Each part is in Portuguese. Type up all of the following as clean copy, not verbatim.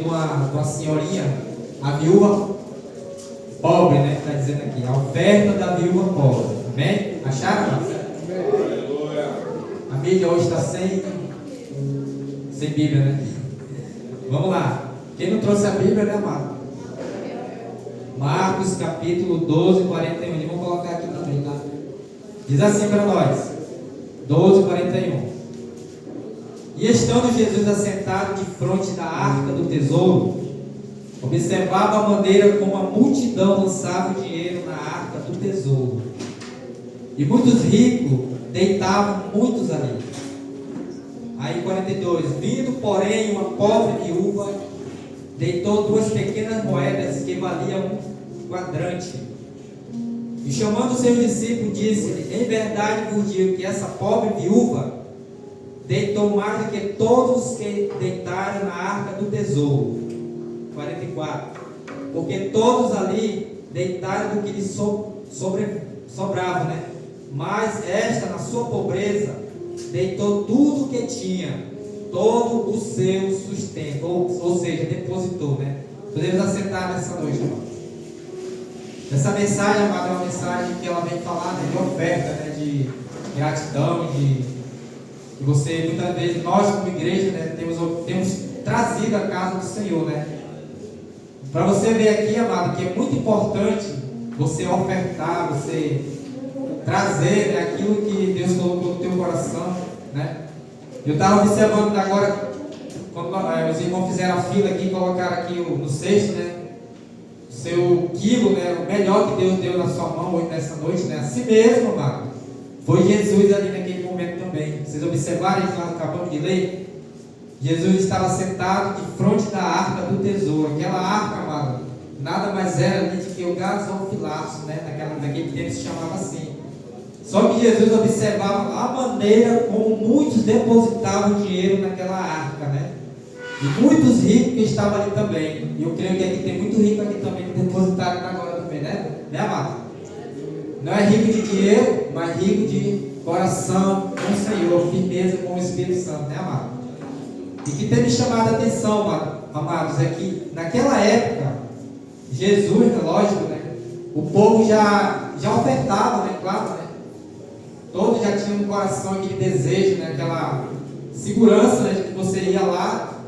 de uma senhorinha, a viúva pobre, né? Está dizendo aqui, a oferta da viúva pobre. Amém? Acharam? A mídia hoje está sem Bíblia, né? Vamos lá. Quem não trouxe a Bíblia, né, amado? Marcos capítulo 12, 41. E vamos colocar aqui também, tá? Diz assim para nós: 12, 41. E estando Jesus assentado de frente da arca do tesouro, observava a maneira como a multidão lançava o dinheiro na arca do tesouro. E muitos ricos deitavam muitos ali. Aí 42. Vindo, porém, uma pobre viúva, deitou 2 pequenas moedas que valiam um quadrante. E chamando seus discípulos, disse-lhe: em verdade vos digo que essa pobre viúva deitou mais do que todos os que deitaram na arca do tesouro. 44. Porque todos ali deitaram do que lhe sobrava, né? Mas esta, na sua pobreza, deitou tudo o que tinha, todo o seu sustento, ou seja, depositou, né? Podemos assentar nessa noite, irmão. Essa mensagem, amada, é uma mensagem que ela vem falar, né, de oferta, né, de gratidão, de você, muitas vezes, nós como igreja, né, temos trazido a casa do Senhor, né? Para você ver aqui, amado, que é muito importante você ofertar, você trazer, né, aquilo que Deus colocou no teu coração, né? Eu estava observando agora, quando os irmãos fizeram a fila aqui, colocaram aqui no cesto, né, o seu quilo, né, o melhor que Deus deu na sua mão hoje, nessa noite, né? Assim mesmo, amado, foi Jesus ali naquele momento também. Vocês observaram isso que nós acabamos de ler? Jesus estava sentado de frente da arca do tesouro. Aquela arca, amado, nada mais era ali do que o gasofilaço, né? Naquele tempo se chamava assim. Só que Jesus observava a maneira como muitos depositavam dinheiro naquela arca, né? E muitos ricos que estavam ali também. E eu creio que aqui tem muito rico aqui também que depositaram agora também, né? Né, amado? Não é rico de dinheiro, mas rico de coração com o Senhor, firmeza com o Espírito Santo, né, amado? E que tem me chamado a atenção, amados, é que naquela época, Jesus, né, lógico, né? O povo já ofertava, né? Claro, né? Todos já tinham no coração aquele desejo, né? Aquela segurança, né? De que você ia lá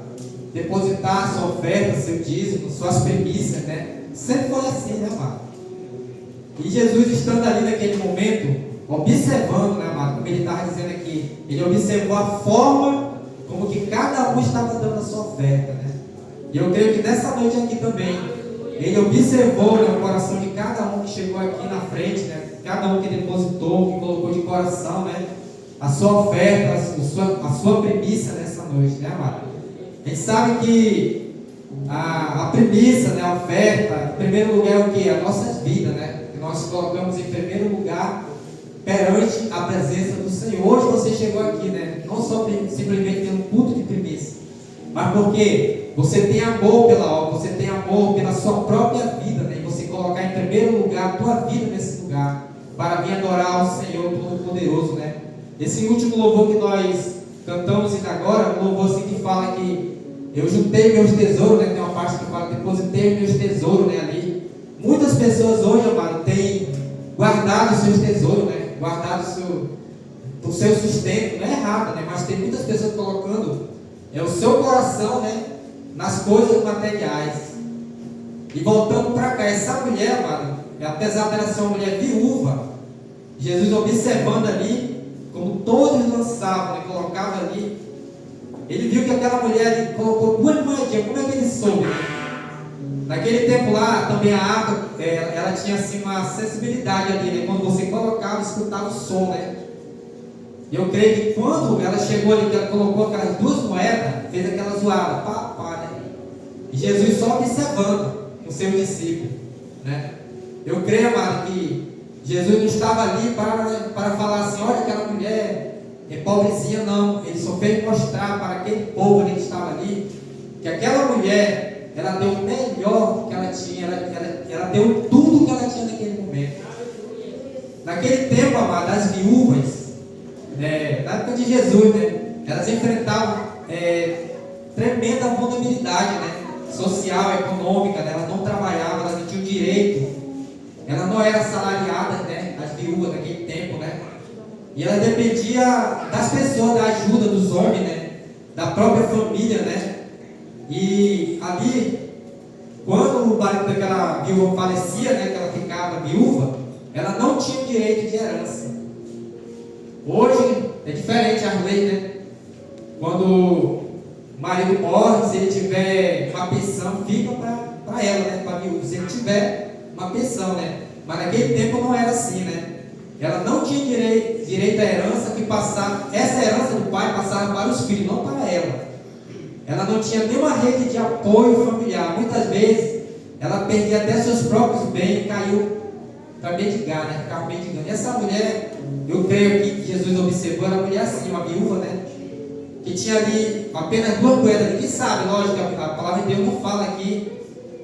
depositar sua oferta, seu dízimo, suas premissas, né? Sempre foi assim, né, amado? E Jesus estando ali naquele momento, observando, né, amado? Como ele estava dizendo aqui, ele observou a forma como que cada um estava dando a sua oferta, né? E eu creio que nessa noite aqui também, ele observou, né, o coração de cada um que chegou aqui na frente, né? Cada um que depositou, que colocou de coração, né, a sua oferta, a sua premissa nessa noite, né, amado? A gente sabe que a premissa, né, a oferta, em primeiro lugar é o que? A nossa vida, né? Que nós colocamos em primeiro lugar perante a presença do Senhor. Hoje você chegou aqui, né? Não só simplesmente ter um culto de premissa, mas porque você tem amor pela obra, você tem amor pela sua própria vida, né? E você colocar em primeiro lugar a tua vida nesse lugar, para vir adorar o Senhor Todo-Poderoso, né? Esse último louvor que nós cantamos ainda agora, um louvor assim que fala que eu juntei meus tesouros, né? Tem uma parte que fala, depositei meus tesouros, né? Ali. Muitas pessoas hoje, amado, têm guardado os seus tesouros, né? Guardado o seu sustento, não é errado, né? Mas tem muitas pessoas colocando o seu coração, né, nas coisas materiais. E voltando para cá, essa mulher, amado, apesar dela ser uma mulher viúva, Jesus observando ali, como todos lançavam, né, colocavam ali, ele viu que aquela mulher ali colocou 2 moedinhas. Como é que ele soube? Naquele tempo lá, também a água, ela tinha assim uma sensibilidade ali, né? Quando você colocava, escutava o som, né? E eu creio que quando ela chegou ali, que ela colocou aquelas 2 moedas, fez aquela zoada, pá, pá, né? E Jesus só observando o seu discípulo, né? Eu creio, amado, que Jesus não estava ali para falar assim, olha aquela mulher é pobrezinha, não. Ele só veio mostrar para aquele povo ali que estava ali, que aquela mulher, ela deu o melhor que ela tinha, ela deu tudo que ela tinha naquele momento. Naquele tempo, amado, as viúvas, na época de Jesus, né, elas enfrentavam tremenda vulnerabilidade, né? social, econômica, né? Ela não trabalhava, ela não tinha o direito, ela não era assalariada, né? As viúvas naquele tempo, né? E ela dependia das pessoas, da ajuda dos homens, né? Da própria família, né? E ali, quando o marido daquela viúva falecia, né? Que ela ficava viúva, ela não tinha o direito de herança. Hoje é diferente as leis, né? Quando o marido morre, se ele tiver uma pensão, fica para ela, né? Para a viúva, se ele tiver uma pensão, né? Mas naquele tempo não era assim, né? Ela não tinha direito à herança que passava, essa herança do pai passava para os filhos, não para ela. Ela não tinha nenhuma rede de apoio familiar. Muitas vezes ela perdia até seus próprios bens e caiu para mendigar, né? Ficava mendigando. E essa mulher, eu creio aqui que Jesus observou, era uma mulher assim, uma viúva, né? Que tinha ali apenas 2 moedas. Ninguém sabe, lógico, a palavra de Deus não fala aqui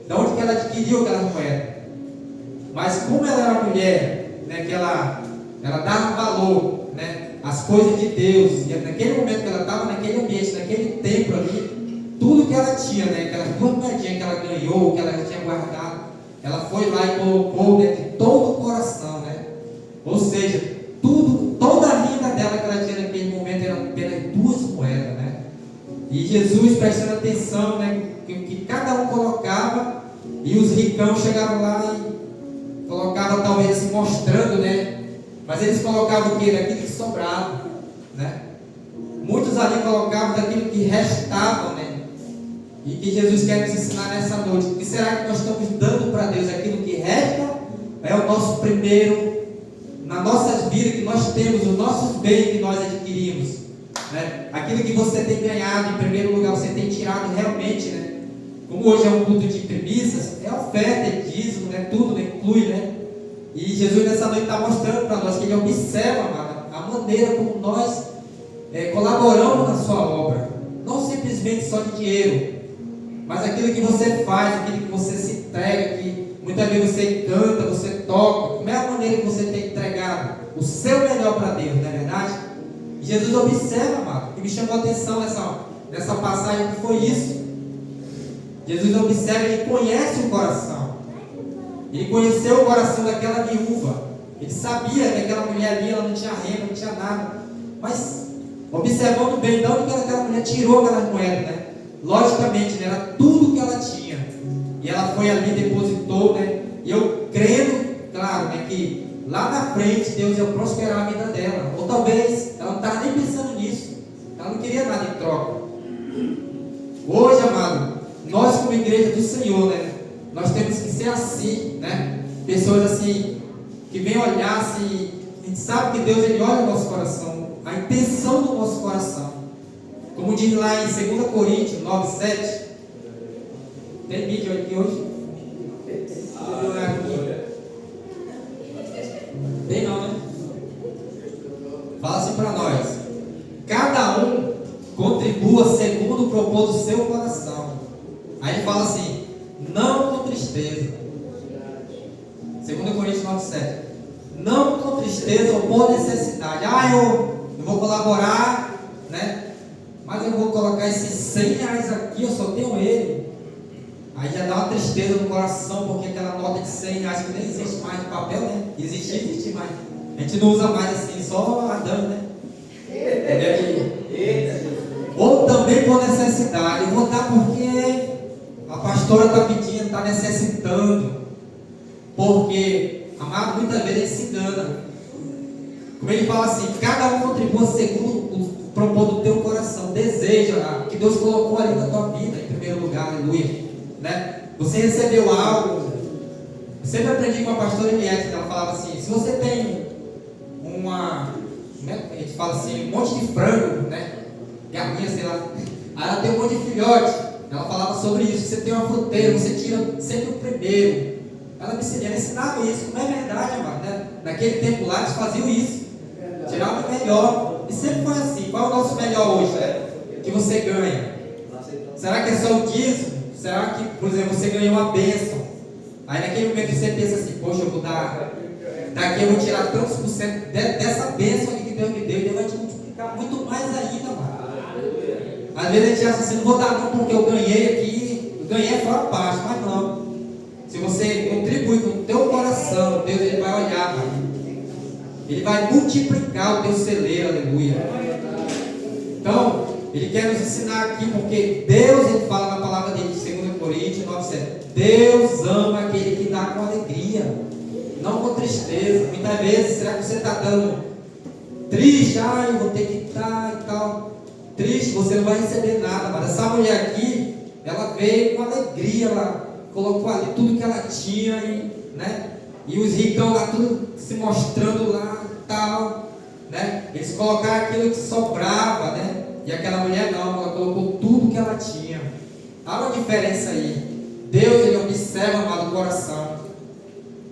de onde que ela adquiriu aquelas moedas. Mas como ela era mulher, né, que ela dava valor, né, às coisas de Deus, e naquele momento que ela estava naquele ambiente, naquele templo ali, tudo que ela tinha, né, aquelas 2 moedinhas que ela ganhou, que ela tinha guardado, ela foi lá e colocou, né, de todo o coração, né? Ou seja, toda a renda dela que ela tinha naquele momento era apenas 2 moedas, né? E Jesus prestando atenção, né, que cada um colocava, e os ricãos chegavam lá e colocavam talvez assim, mostrando, né? Mas eles colocavam o que? Daquilo que sobrava, né? Muitos ali colocavam daquilo que restava, né? E que Jesus quer nos ensinar nessa noite. O que será que nós estamos dando para Deus? Aquilo que resta é o nosso primeiro, nas nossas vidas que nós temos, os nossos bens que nós adquirimos, né? Aquilo que você tem ganhado, em primeiro lugar, você tem tirado realmente, né? Como hoje é um culto de premissas, é oferta, é dízimo, né? Tudo, né? Inclui, né? E Jesus nessa noite está mostrando para nós que Ele observa, amado, a maneira como nós colaboramos na sua obra. Não simplesmente só de dinheiro, mas aquilo que você faz, aquilo que você se entrega, que muitas vezes você canta, você toca. Como é a maneira que você tem entregado o seu melhor para Deus, não é verdade? E Jesus observa, amado, que me chamou a atenção nessa passagem, que foi isso. Jesus observa, Ele conhece o coração. Ele conheceu o coração daquela viúva. Ele sabia que aquela mulher ali, ela não tinha renda, não tinha nada. Mas, observando bem, de onde aquela mulher tirou aquelas moedas, né? Logicamente, né? Era tudo que ela tinha. E ela foi ali, depositou, né? E eu crendo, claro, né? Que lá na frente Deus ia prosperar a vida dela. Ou talvez ela não estava nem pensando nisso. Ela não queria nada em troca. Hoje, amado, nós como igreja do Senhor, né? Nós temos que ser assim, né? Pessoas assim, que vêm olhar assim, a gente sabe que Deus, Ele olha o nosso coração, a intenção do nosso coração. Como diz lá em 2 Coríntios 9:7. Tem vídeo aqui hoje? Tem não, né? Fala assim para nós: cada um contribua segundo o propósito do seu coração. Aí ele fala assim: não com tristeza. 2 Coríntios 9:7. Não com tristeza ou por necessidade. Eu vou colaborar, né? Mas eu vou colocar esses 100 reais aqui, eu só tenho ele. Aí já dá uma tristeza no coração, porque aquela nota de 100 reais que nem existe mais no papel, né? Existe mais. A gente não usa mais assim, só andando, né? Ou também por necessidade. Eu vou dar porque a pastora está pedindo, está necessitando. Porque, amado, muitas vezes ele se engana. Como ele fala assim: cada um contribua segundo o propósito do teu coração. Deseja que Deus colocou ali na tua vida, em primeiro lugar, aleluia. Né? Você recebeu algo. Eu sempre aprendi com a pastora Eliette, ela falava assim: se você tem a gente fala assim, um monte de frango, né? Galinha, sei lá. Aí ela tem um monte de filhote. Ela falava sobre isso. Você tem uma fruteira, você tira sempre o primeiro. Ela me ensinava isso. Não é verdade, amado, né? Naquele tempo lá eles faziam isso. Tiravam o melhor. E sempre foi assim. Qual é o nosso melhor hoje, né? Que você ganha? Será que é só o dízimo? Será que, por exemplo, você ganhou uma bênção? Aí naquele momento você pensa assim: poxa, eu vou dar. Daqui eu vou tirar tantos por cento dessa bênção que Deus me deu. E Deus vai te multiplicar muito mais ainda, mano. Às vezes a gente acha assim: não vou dar não porque eu ganhei aqui. Eu ganhei é só a parte, mas não. Se você contribui com o teu coração, Deus ele vai olhar, mano. Ele vai multiplicar o teu celeiro, aleluia. Então, ele quer nos ensinar aqui, porque Deus, ele fala na palavra dele, de 2 Coríntios 9:7. Deus ama aquele que dá com alegria, não com tristeza. Muitas vezes, será que você está dando triste? Eu vou ter que estar e tal. Triste, você não vai receber nada. Mas essa mulher aqui, ela veio com alegria, ela colocou ali tudo que ela tinha, e os ricão lá, tudo se mostrando lá e tal, né? Eles colocaram aquilo que sobrava, né? E aquela mulher não, ela colocou tudo que ela tinha. Há uma diferença aí. Deus, ele observa, amado, o coração.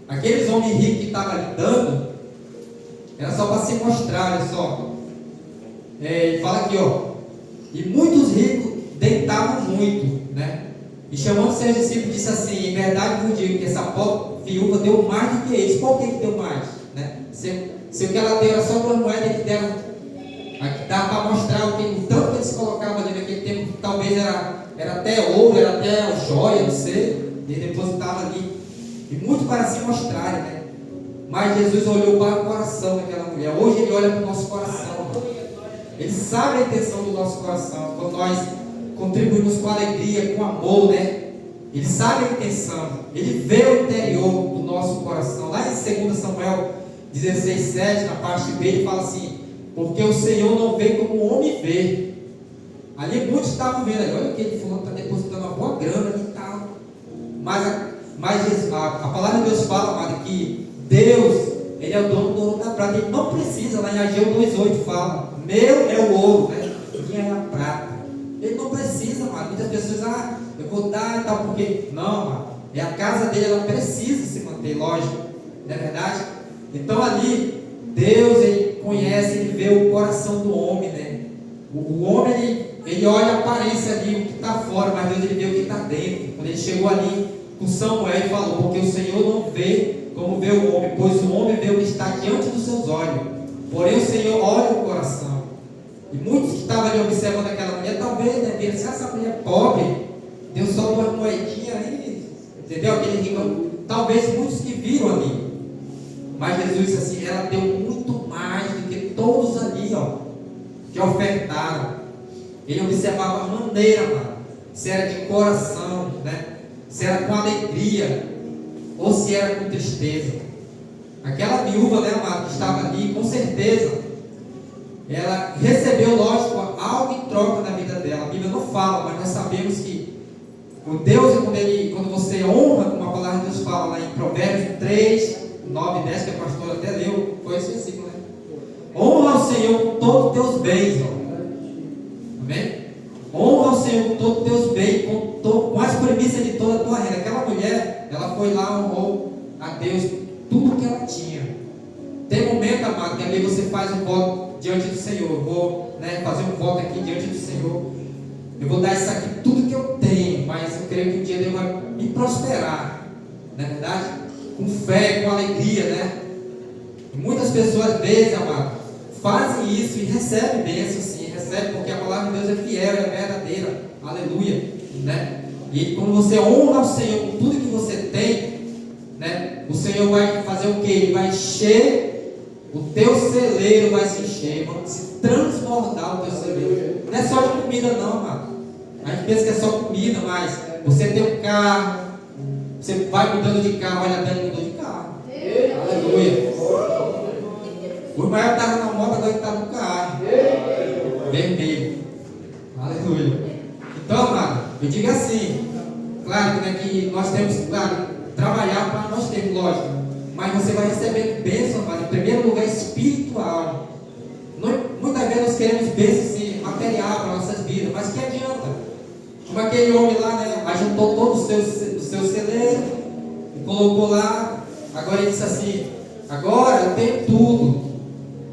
Aqueles homens ricos que estavam ali dando, era só para se mostrar, olha só. Ele fala aqui, ó. E muitos ricos deitavam muito, né? E chamando seus discípulos, disse assim: em verdade vos digo que essa pobre viúva deu mais do que eles. Por que deu mais? Né? Se o que ela deu era só duas moedas que deram, dá para mostrar o tanto que eles colocavam ali naquele tempo, talvez era até ouro, era até joia, não sei, e depositava ali, e muito para se mostrarem, né? Mas Jesus olhou para o coração daquela mulher. Hoje ele olha para o nosso coração. Ele sabe a intenção do nosso coração. Quando nós contribuímos com alegria, com amor, né? Ele sabe a intenção. Ele vê o interior do nosso coração. Lá em 2 Samuel 16:7, na parte B, ele fala assim: porque o Senhor não vê como o homem vê. Ali muitos estavam vendo, olha que ele falou, está depositando uma boa grana e tal. Mas a palavra de Deus fala, amado, que Deus, ele é o dono do ouro da prata. Ele não precisa, lá em Ageu 2:8 fala: meu é o ouro, né? Minha é a prata. Ele não precisa, amado. Muitas pessoas, eu vou dar e tal, porque não, amado, é a casa dele, ela precisa se manter, lógico, não é verdade? Então ali, Deus, ele conhece, ele vê o coração do homem, né? O homem, ele olha a aparência ali, o que está fora, mas Deus, ele vê o que está dentro. Quando ele chegou ali com Samuel, ele falou: porque o Senhor não vê como vê o homem, pois o homem vê o que está diante dos seus olhos, porém o Senhor olha o coração. E muitos que estavam ali observando aquela mulher, talvez, né, viram assim: essa mulher pobre, deu só duas moedinhas aí, entendeu? Aquele rico, talvez muitos que viram ali. Mas Jesus disse assim: ela deu muito mais do que todos ali, ó, que ofertaram. Ele observava a maneira, mano, se era de coração, né? Se era com alegria ou se era com tristeza. Aquela viúva, né, amado, que estava ali, com certeza, ela recebeu, lógico, algo em troca na vida dela. A Bíblia não fala, mas nós sabemos que o Deus, quando você honra, como a palavra de Deus fala lá em Provérbios 3, 9 e 10, que a pastora até leu, foi esse versículo, né? Honra ao Senhor com todos os teus bens, ó. Amém? Honra ao Senhor com todos os teus bens, com as premissas de toda a tua renda. Aquela mulher, ela foi lá, honrou a Deus tudo que ela tinha. Tem momento, amado, que ali você faz um voto diante do Senhor. Eu vou, né, fazer um voto aqui diante do Senhor. Eu vou dar isso aqui, tudo que eu tenho, mas eu creio que um dia Deus vai me prosperar. Não é verdade? Com fé, com alegria, né? Muitas pessoas, às vezes, amado, fazem isso e recebem bênção, sim, recebem, porque a palavra de Deus é fiel, é verdadeira, aleluia, né? E quando você honra o Senhor com tudo que você tem, né, o Senhor vai fazer o que? Ele vai encher, o teu celeiro vai se encher, vai se transbordar o teu celeiro. Não é só de comida não, amado. A gente pensa que é só comida, mas você tem um carro, você vai mudando de carro, olha bem, mudou de carro. Aleluia. O irmão estava na moto, agora está no carro. Vermelho. Aleluia. Então, amado, eu digo assim, claro, né, que nós temos, claro, trabalhar para nós termos, lógico, mas você vai receber bênção, amado, em primeiro lugar espiritual. Muitas vezes nós queremos bênção assim, material para nossas vidas, mas que adianta? Como aquele homem lá, né, ajuntou todo o seu celeiro e colocou lá. Agora ele disse assim: agora eu tenho tudo,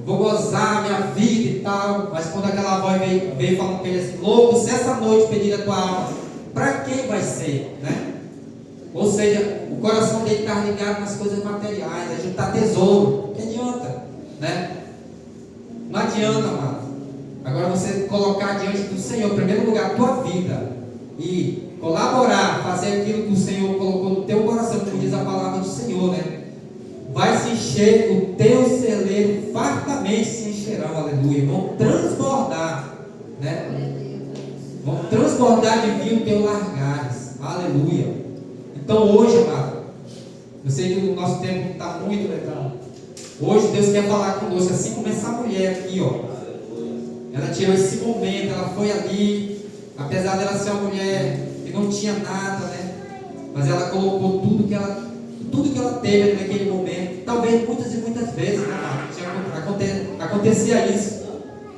vou gozar minha vida e tal. Mas quando aquela voz veio falando para ele assim: louco, se essa noite pedir a tua alma, para quem vai ser, né? Ou seja, o coração dele está ligado nas coisas materiais, a juntar tesouro. Que adianta, né? Não adianta, amado. Agora você colocar diante do Senhor, em primeiro lugar, a tua vida, e colaborar, fazer aquilo que o Senhor colocou no teu coração, como diz a palavra do Senhor, né? Vai se encher, o teu celeiro fartamente se encherão, aleluia. Vão transbordar, né? Vão transbordar de vinho teu largares, aleluia. Então hoje, amado, eu sei que o nosso tempo está muito legal. Hoje Deus quer falar conosco, assim como essa mulher aqui, ó. Ela tirou esse momento, ela foi ali, apesar dela ser uma mulher que não tinha nada, né? Mas ela colocou tudo que ela teve naquele momento. Talvez muitas e muitas vezes, né? Acontecia isso.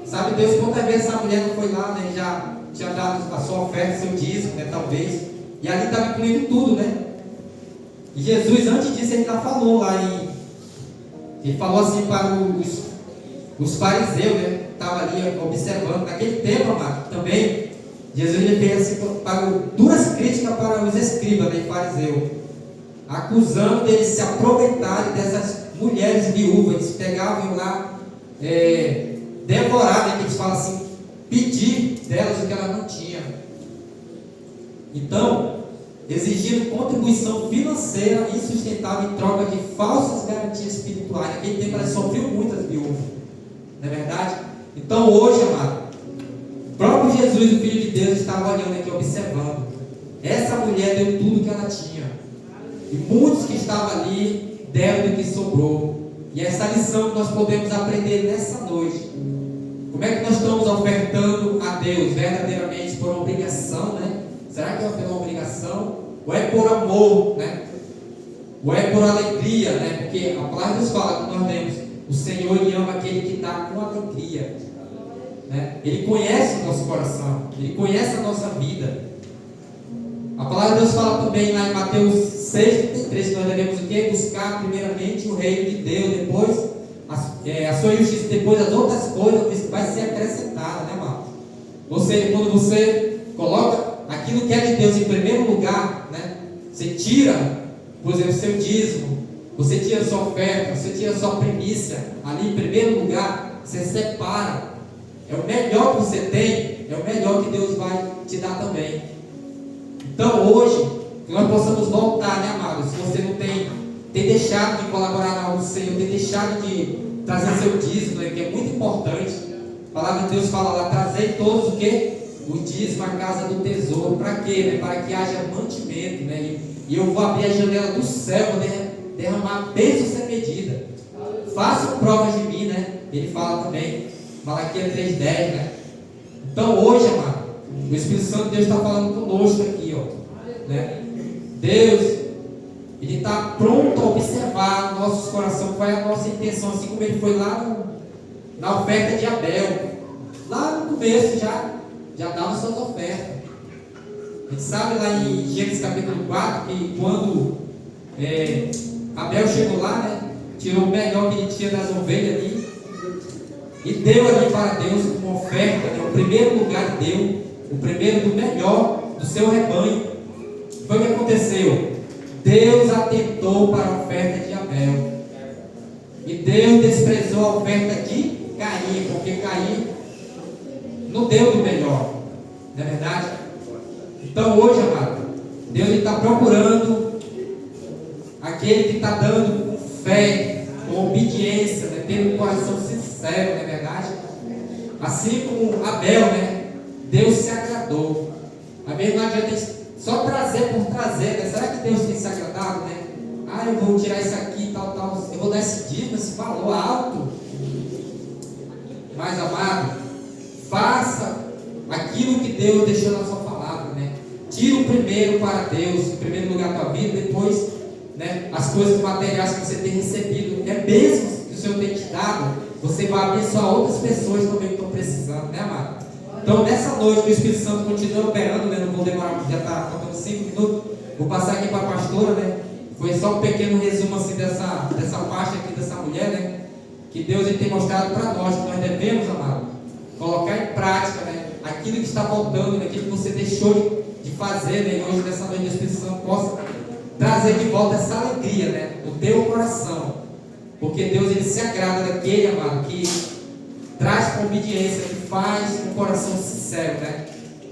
Sabe Deus, quantas vezes essa mulher não foi lá, né? Já tinha dado a sua oferta, seu dízimo, né? Talvez. E ali estava incluindo tudo, né? E Jesus, antes disso, ele já falou lá ele falou assim para os fariseus, né? Estavam ali observando. Naquele tempo, amado, também, Jesus ele fez assim, duras críticas para os escribas, né? E fariseus, acusando deles se aproveitarem dessas mulheres viúvas. Eles pegavam lá, devorar, né? Que eles falam assim, pedir delas o que elas não tinham. Então, exigindo contribuição financeira insustentável em troca de falsas garantias espirituais. Naquele tempo elas sofriam muitas viúvas, não é verdade? Então hoje, amado, o próprio Jesus, o Filho de Deus, estava olhando aqui, observando. Essa mulher deu tudo que ela tinha, e muitos que estavam ali deram do que sobrou. E essa lição que nós podemos aprender nessa noite. Como é que nós estamos ofertando a Deus verdadeiramente por obrigação, né? Será que é pela obrigação? Ou é por amor, né? Ou é por alegria, né? Porque a palavra nos fala, que nós lemos, o Senhor ele ama aquele que dá com alegria, né? Ele conhece o nosso coração, Ele conhece a nossa vida. A palavra de Deus fala também lá em Mateus 6,33, que nós devemos o quê? Buscar primeiramente o reino de Deus, depois a sua justiça, depois as outras coisas vai ser acrescentada, né, mano? Quando você coloca aquilo que é de Deus em primeiro lugar, né? Você tira, por exemplo, seu dízimo, você tira sua oferta, você tira sua primícia, ali em primeiro lugar, você separa. É o melhor que você tem, é o melhor que Deus vai te dar também. Então hoje, que nós possamos voltar, né, amados? Se você não tem deixado de colaborar na obra do Senhor, tem deixado de trazer seu dízimo, né, que é muito importante. A palavra de Deus fala lá, trazei todos o quê? O dízimo à casa do tesouro. Para quê? Né? Para que haja mantimento, né? E eu vou abrir a janela do céu, né? Derramar bênção sem medida. Façam provas de mim, né? Ele fala também, Malaquias 3,10, né? Então hoje, amado, o Espírito Santo de Deus está falando conosco aqui, ó, né? Deus, Ele está pronto a observar nossos corações, qual é a nossa intenção, assim como Ele foi lá na oferta de Abel. Lá no começo já dava suas ofertas. A gente sabe lá em Gênesis capítulo 4 que quando Abel chegou lá, né, tirou o melhor que ele tinha das ovelhas ali e deu ali para Deus uma oferta, né, o primeiro lugar deu, o primeiro do melhor do seu rebanho. Foi o que aconteceu. Deus atentou para a oferta de Abel e Deus desprezou a oferta de Caim, porque Caim não deu do melhor, não é verdade? Então hoje, amado, Deus está procurando aquele que está dando com fé, com obediência, né? Tendo um coração sincero, não é verdade? Assim como Abel, né? Deus se agradou. A mesma não adianta só trazer por trazer, né? Será que Deus tem se agradado, né? Eu vou tirar isso aqui, tal, eu vou dar esse dízimo, esse valor alto. Mas, amado, faça aquilo que Deus deixou na sua palavra, né? Tira o primeiro para Deus, em primeiro lugar a tua vida, depois, né, as coisas materiais que você tem recebido, bênçãos que o Senhor tem te dado, você vai abençoar outras pessoas também que estão precisando, né, amado? Então, nessa noite, o Espírito Santo continua operando, né? Não vou demorar, porque já está faltando 5 minutos. Vou passar aqui para a pastora, né? Foi só um pequeno resumo assim dessa parte aqui dessa mulher, né? Que Deus ele tem mostrado para nós, que nós devemos, amado, colocar em prática, né? Aquilo que está faltando, né? Aquilo que você deixou de fazer, né? E hoje, nessa noite, o Espírito Santo possa trazer de volta essa alegria, né? No teu coração. Porque Deus ele se agrada daquele, amado, que traz com obediência, que faz com coração sincero, né?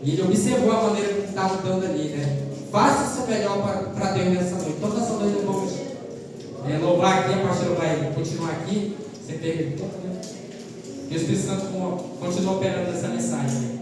E ele observou a maneira que estava dando ali, né? Faça o seu melhor para Deus nessa noite. Então, nessa noite nós vamos louvar aqui, a pastora vai continuar aqui. Você pergunta, né? Que o Espírito Santo continua operando essa mensagem.